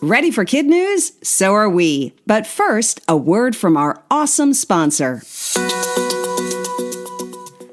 Ready for Kid News? So are we. But first, a word from our awesome sponsor.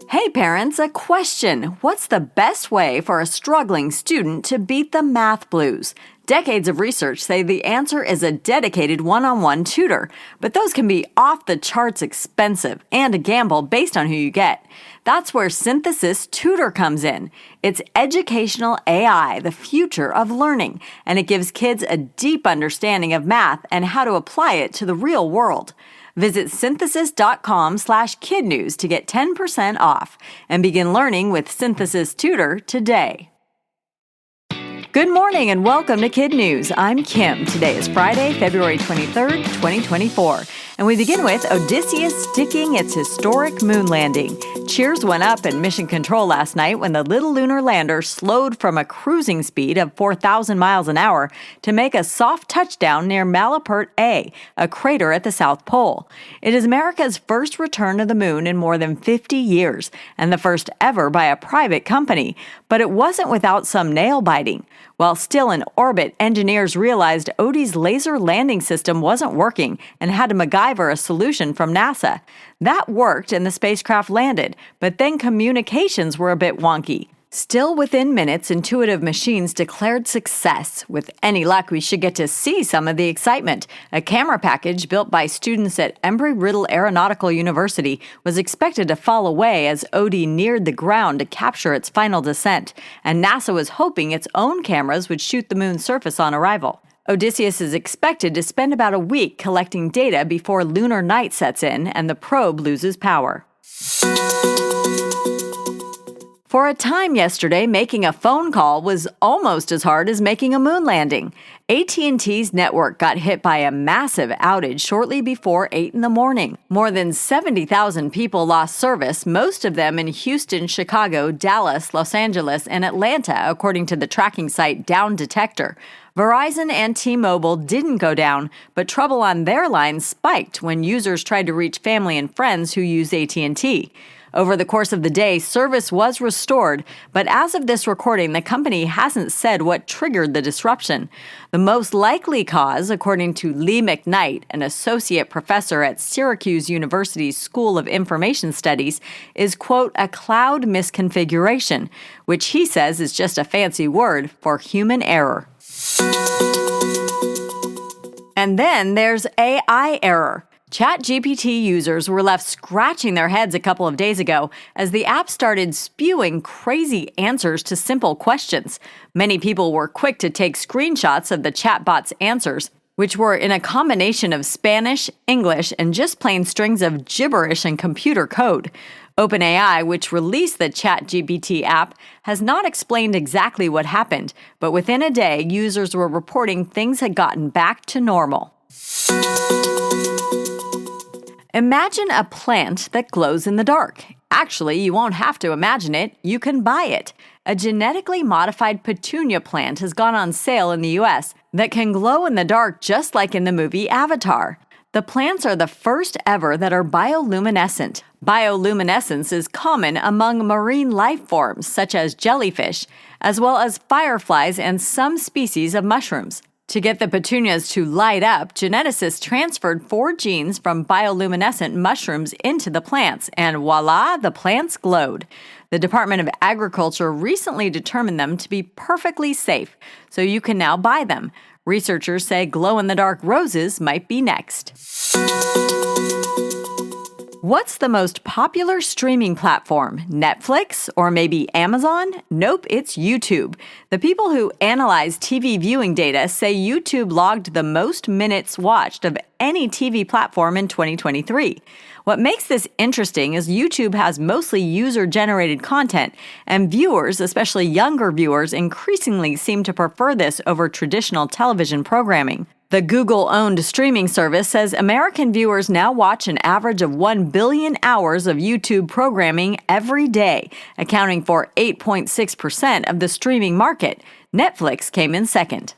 Hey parents, a question. What's the best way for a struggling student to beat the math blues? Decades of research say the answer is a dedicated one-on-one tutor, but those can be off the charts expensive and a gamble based on who you get. That's where Synthesis Tutor comes in. It's educational AI, the future of learning, and it gives kids a deep understanding of math and how to apply it to the real world. Visit synthesis.com/kidnews to get 10% off and begin learning with Synthesis Tutor today. Good morning and welcome to Kid News. I'm Kim. Today is Friday, February 23rd, 2024. And we begin with Odysseus sticking its historic moon landing. Cheers went up in Mission Control last night when the little lunar lander slowed from a cruising speed of 4,000 miles an hour to make a soft touchdown near Malapert A, a crater at the South Pole. It is America's first return to the moon in more than 50 years, and the first ever by a private company. But it wasn't without some nail-biting. While still in orbit, engineers realized Odie's laser landing system wasn't working and had to MacGyver a solution from NASA. That worked and the spacecraft landed, but then communications were a bit wonky. Still within minutes, Intuitive Machines declared success. With any luck, we should get to see some of the excitement. A camera package built by students at Embry-Riddle Aeronautical University was expected to fall away as Odie neared the ground to capture its final descent, and NASA was hoping its own cameras would shoot the moon's surface on arrival. Odysseus is expected to spend about a week collecting data before lunar night sets in and the probe loses power. For a time yesterday, making a phone call was almost as hard as making a moon landing. AT&T's network got hit by a massive outage shortly before 8 in the morning. More than 70,000 people lost service, most of them in Houston, Chicago, Dallas, Los Angeles, and Atlanta, according to the tracking site Down Detector. Verizon and T-Mobile didn't go down, but trouble on their lines spiked when users tried to reach family and friends who use AT&T. Over the course of the day, service was restored, but as of this recording, the company hasn't said what triggered the disruption. The most likely cause, according to Lee McKnight, an associate professor at Syracuse University's School of Information Studies, is, quote, a cloud misconfiguration, which he says is just a fancy word for human error. And then there's AI error. ChatGPT users were left scratching their heads a couple of days ago as the app started spewing crazy answers to simple questions. Many people were quick to take screenshots of the chatbot's answers, which were in a combination of Spanish, English, and just plain strings of gibberish and computer code. OpenAI, which released the ChatGPT app, has not explained exactly what happened, but within a day, users were reporting things had gotten back to normal. Imagine a plant that glows in the dark. Actually, you won't have to imagine it, you can buy it. A genetically modified petunia plant has gone on sale in the US that can glow in the dark just like in the movie Avatar. The plants are the first ever that are bioluminescent. Bioluminescence is common among marine life forms such as jellyfish, as well as fireflies and some species of mushrooms. To get the petunias to light up, geneticists transferred 4 genes from bioluminescent mushrooms into the plants, and voila, the plants glowed. The Department of Agriculture recently determined them to be perfectly safe, so you can now buy them. Researchers say glow-in-the-dark roses might be next. What's the most popular streaming platform? Netflix? Or maybe Amazon? Nope, it's YouTube. The people who analyze TV viewing data say YouTube logged the most minutes watched of any TV platform in 2023. What makes this interesting is YouTube has mostly user-generated content, and viewers, especially younger viewers, increasingly seem to prefer this over traditional television programming. The Google-owned streaming service says American viewers now watch an average of 1 billion hours of YouTube programming every day, accounting for 8.6% of the streaming market. Netflix came in second.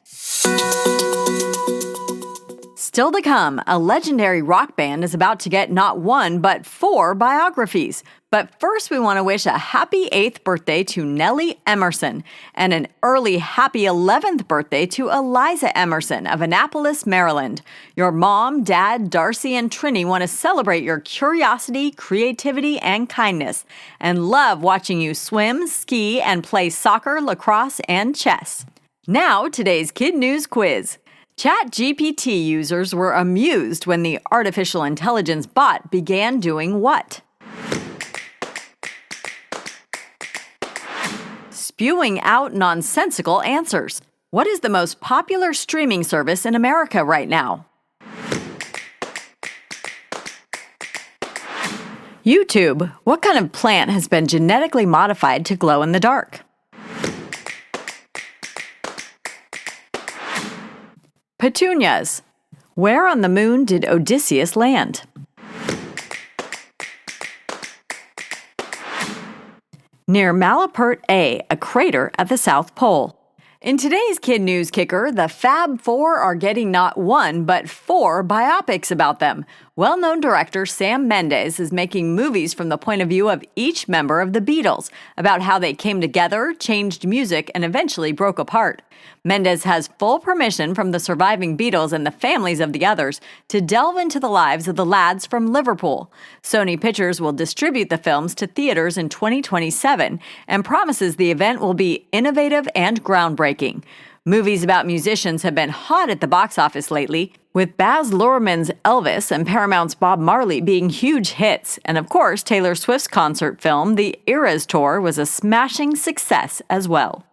Still to come, a legendary rock band is about to get not 1 but 4 biographies. But first, we want to wish a happy 8th birthday to Nellie Emerson and an early happy 11th birthday to Eliza Emerson of Annapolis, Maryland. Your mom, dad, Darcy, and Trini want to celebrate your curiosity, creativity, and kindness, and love watching you swim, ski, and play soccer, lacrosse, and chess. Now, today's KidNuz quiz. ChatGPT users were amused when the artificial intelligence bot began doing what? Spewing out nonsensical answers. What is the most popular streaming service in America right now? YouTube. What kind of plant has been genetically modified to glow in the dark? Petunias. Where on the moon did Odysseus land? Near Malapert A, a crater at the South Pole. In today's KidNuz Kicker, the Fab Four are getting not one, but 4 biopics about them. Well-known director Sam Mendes is making movies from the point of view of each member of the Beatles, about how they came together, changed music, and eventually broke apart. Mendes has full permission from the surviving Beatles and the families of the others to delve into the lives of the lads from Liverpool. Sony Pictures will distribute the films to theaters in 2027 and promises the event will be innovative and groundbreaking. Movies about musicians have been hot at the box office lately, with Baz Luhrmann's Elvis and Paramount's Bob Marley being huge hits. And of course, Taylor Swift's concert film, The Eras Tour, was a smashing success as well.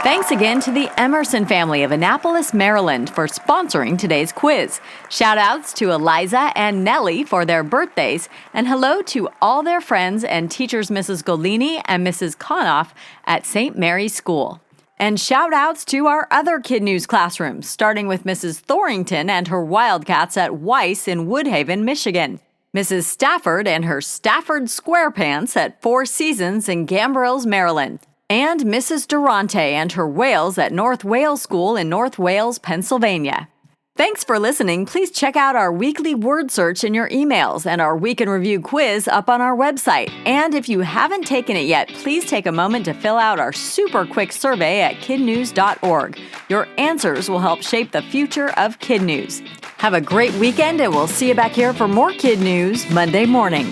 Thanks again to the Emerson family of Annapolis, Maryland for sponsoring today's quiz. Shout-outs to Eliza and Nellie for their birthdays, and hello to all their friends and teachers Mrs. Golini and Mrs. Konoff at St. Mary's School. And shout-outs to our other KidNuz classrooms, starting with Mrs. Thorington and her Wildcats at Weiss in Woodhaven, Michigan. Mrs. Stafford and her Stafford SquarePants at Four Seasons in Gambrills, Maryland. And Mrs. Durante and her Wales at North Wales School in North Wales, Pennsylvania. Thanks for listening. Please check out our weekly word search in your emails and our Week in Review quiz up on our website. And if you haven't taken it yet, please take a moment to fill out our super quick survey at kidnuz.org. Your answers will help shape the future of KidNuz. Have a great weekend, and we'll see you back here for more KidNuz Monday morning.